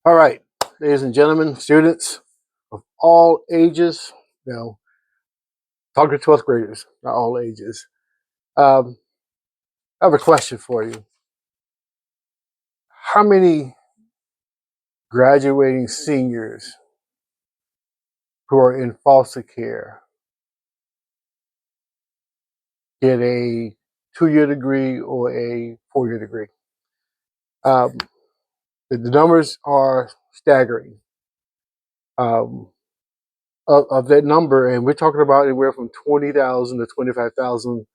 All right, ladies and gentlemen, students of all ages, talking to 12th graders, not all ages. Um, I have a question for you. How many graduating seniors who are in foster care get a 2-year degree or a 4-year degree? Um, the numbers are staggering. Um, of that number, and we're talking about anywhere from 20,000 to 25,000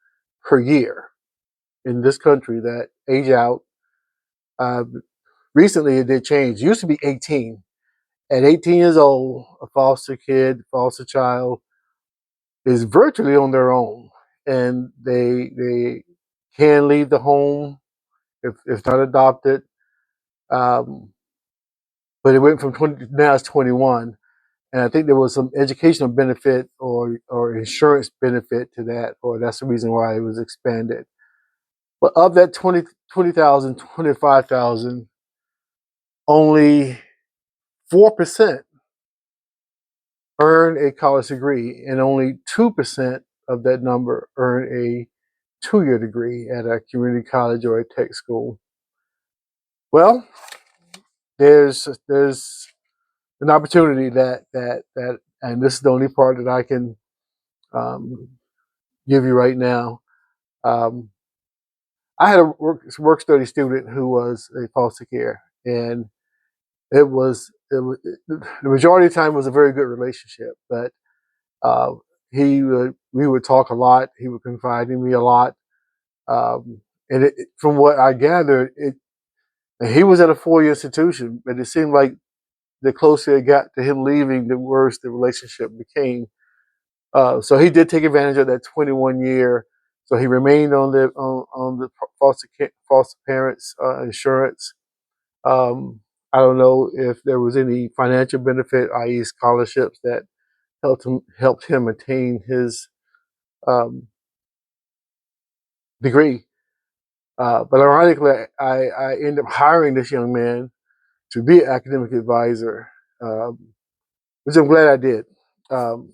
per year in this country that age out. Uh, Recently, it did change. It used to be 18. At 18 years old, a foster kid, foster child is virtually on their own, and they can leave the home if not adopted. Um, but it went from 20, now it's 21, and I think there was some educational benefit or insurance benefit to that, or that's the reason why it was expanded. But of that 20,000, 25,000, only 4% earn a college degree, and only 2% of that number earn a 2-year degree at a community college or a tech school. Well, there's an opportunity that, and this is the only part that I can um, give you right now. Um, I had a work study student who was a foster care, and the majority of the time was a very good relationship, but Uh, we would talk a lot. He would confide in me a lot, and from what I gathered, and he was at a 4-year institution, but it seemed like the closer it got to him leaving, the worse the relationship became. So he did take advantage of that 21 year. So he remained on the foster parents insurance. I don't know if there was any financial benefit, i.e., scholarships that helped him attain his um, degree. But ironically, I ended up hiring this young man to be an academic advisor, um, which I'm glad I did. Um,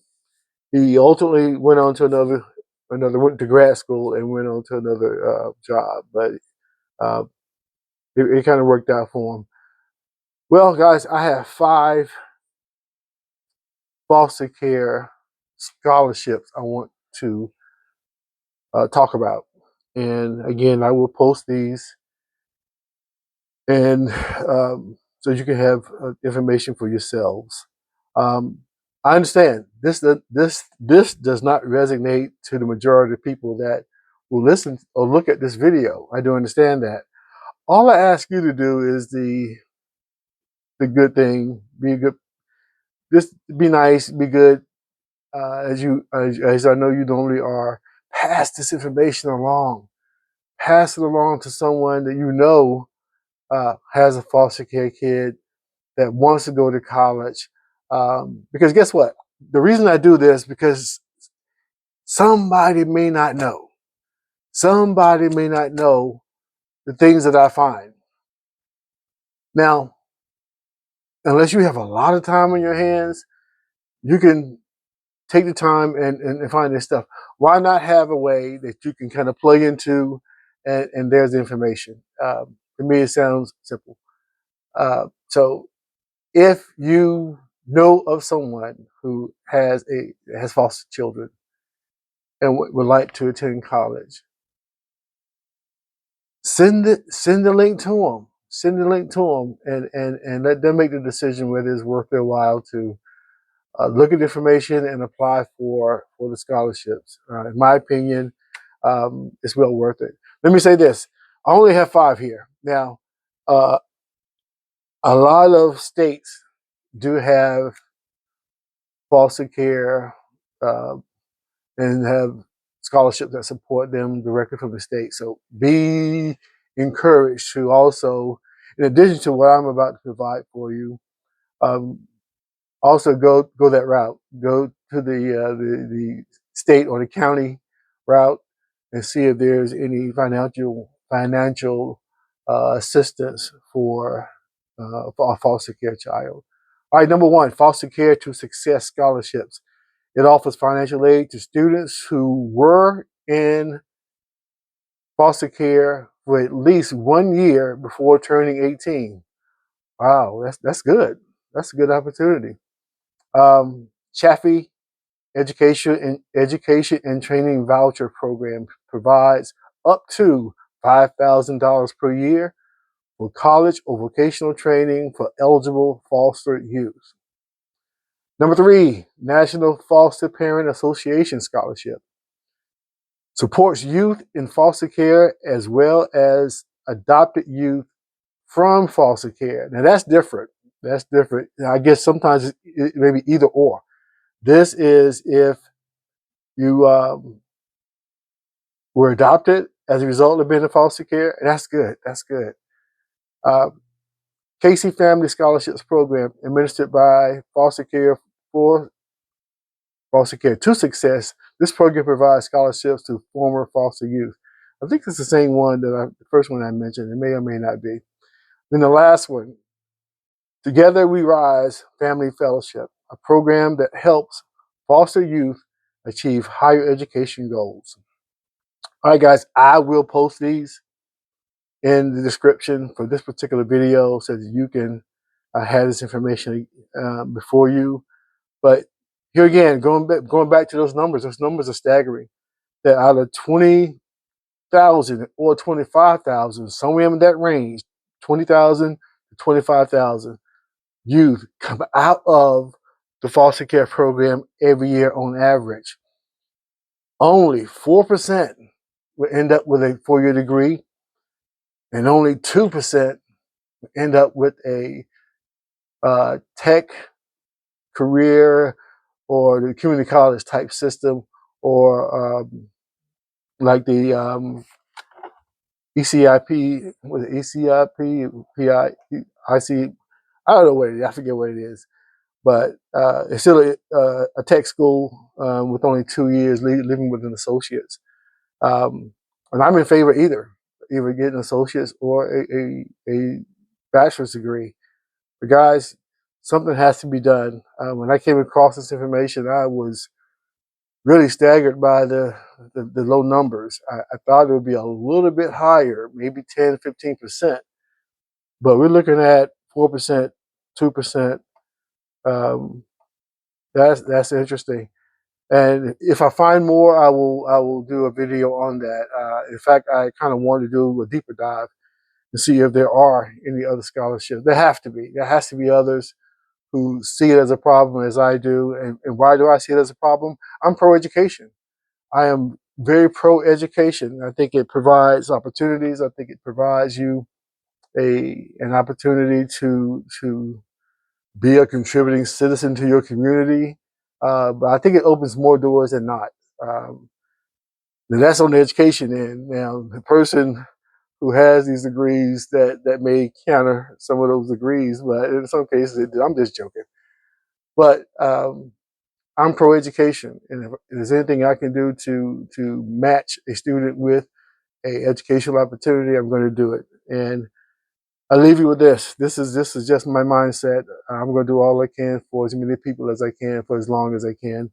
he ultimately went on to went to grad school and went on to another job, but uh, it kind of worked out for him. Well, guys, I have 5 foster care scholarships I want to talk about. And again, I will post these, and so you can have information for yourselves. Um, I understand this does not resonate to the majority of people that will listen or look at this video. I do understand that. All I ask you to do is the good thing. Be good. Just be nice. Be good. As I know you normally are. Pass this information along. Pass it along to someone that you know has a foster care kid that wants to go to college. Because guess what? The reason I do this because somebody may not know. Somebody may not know the things that I find. Now, unless you have a lot of time on your hands, you can take the time and find this stuff. Why not have a way that you can kind of plug into, and there's the information. To me, it sounds simple. So if you know of someone who has foster children and would like to attend college, send the link to them. Send the link to them, and let them make the decision whether it's worth their while to look at information and apply for the scholarships. In my opinion, it's well worth it. Let me say this: I only have 5 here now. Uh, a lot of states do have foster care uh, and have scholarships that support them directly from the state. So be encouraged to also, in addition to what I'm about to provide for you, um, also go that route. Go to the state or the county route and see if there's any financial assistance for for a foster care child. All right, number one, Foster Care to Success scholarships. It offers financial aid to students who were in foster care for at least 1 year before turning 18. Wow, that's good. That's a good opportunity. Chafee Education and Training Voucher Program provides up to $5,000 per year for college or vocational training for eligible foster youth. Number three, National Foster Parent Association Scholarship supports youth in foster care as well as adopted youth from foster care. Now that's different. That's different. I guess sometimes it may be either or. This is if you were adopted as a result of being in foster care, and that's good. That's good. Uh, Casey Family Scholarships Program, administered by for Foster Care to Success. This program provides scholarships to former foster youth. I think it's the same one the first one I mentioned. It may or may not be. Then the last one, Together We Rise Family Fellowship, a program that helps foster youth achieve higher education goals. All right, guys, I will post these in the description for this particular video so that you can have this information before you. But here again, going back to those numbers are staggering. That out of 20,000 or 25,000, somewhere in that range, 20,000 to 25,000 youth come out of the foster care program every year on average. Only 4% will end up with a 4-year degree, and only 2% will end up with a tech career or the community college type system, or like the ECIP, was it ECIP, PI, IC, I don't know what it is, I forget what it is, but it's still a tech school with only 2 years living with an associate's. And I'm in favor either getting an associate's or a bachelor's degree. But guys, something has to be done. When I came across this information, I was really staggered by the low numbers. I thought it would be a little bit higher, maybe 10, 15%. But we're looking at 4%, 2%. That's interesting. And if I find more, I will do a video on that. In fact, I kind of want to do a deeper dive and see if there are any other scholarships. There have to be. There has to be others who see it as a problem as I do. And why do I see it as a problem? I'm pro-education. I am very pro-education. I think it provides opportunities. I think it provides you an opportunity to be a contributing citizen to your community. But I think it opens more doors than not. Um, and that's on the education end. Now, the person who has these degrees that may counter some of those degrees, but in some cases, I'm just joking. But I'm pro-education, and if there's anything I can do to match a student with a educational opportunity, I'm going to do it. And I leave you with this. This is just my mindset. I'm going to do all I can for as many people as I can for as long as I can,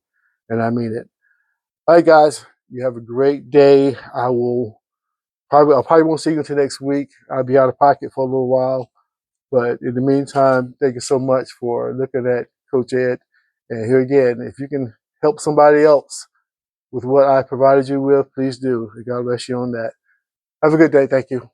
and I mean it. All right, guys. You have a great day. I probably won't see you until next week. I'll be out of pocket for a little while, but in the meantime, thank you so much for looking at Coach Ed. And here again, if you can help somebody else with what I provided you with, please do. God bless you on that. Have a good day. Thank you.